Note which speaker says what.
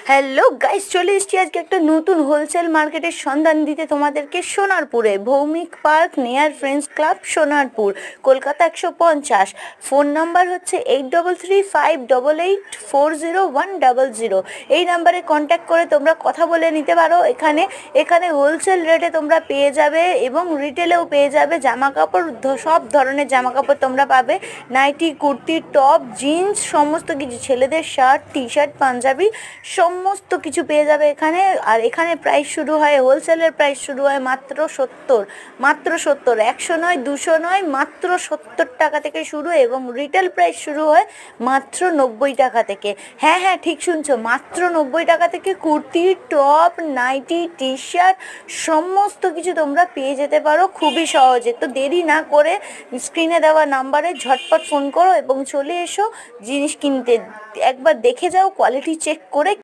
Speaker 1: Hello guys, চলে এসেছি আজকে একটা নতুন হোলসেল মার্কেটের সন্ধান দিতে তোমাদেরকে। সোনারপুরে Bhowmick park near friends club, Sonarpur, Kolkata 150। Phone number হচ্ছে 833588400100। এই নাম্বারে কন্ট্যাক্ট করে তোমরা কথা বলে নিতে পারো। এখানে হোলসেল রেটে তোমরা পেয়ে যাবে এবং রিটেলেও পেয়ে যাবে। জামা কাপড়, সব ধরনের জামা কাপড় তোমরা পাবে। নাইটি, কুর্তি, টপ, জিন্স, সমস্ত কিছু, ছেলেদের শার্ট, টি শার্ট, পাঞ্জাবি, সমস্ত কিছু পেয়ে যাবে এখানে। আর এখানে প্রাইস শুরু হয়, হোলসেলের প্রাইস শুরু হয় মাত্র 70, মাত্র 70, 100 নয়, 200 নয়, মাত্র 70 টাকা থেকে শুরু। এবং রিটেল প্রাইস শুরু হয় মাত্র 90 টাকা থেকে। হ্যাঁ হ্যাঁ, ঠিক শুনছো, মাত্র 90 টাকা থেকে kurti, top, nightie, T shirt, সমস্ত কিছু তোমরা পেয়ে যেতে পারো খুবই সহজে। তো দেরি না করে স্ক্রিনে দেওয়া নাম্বারে ঝটপট ফোন করো এবং চলে এসো জিনিস কিনতে। একবার দেখে যাও, কোয়ালিটি চেক করে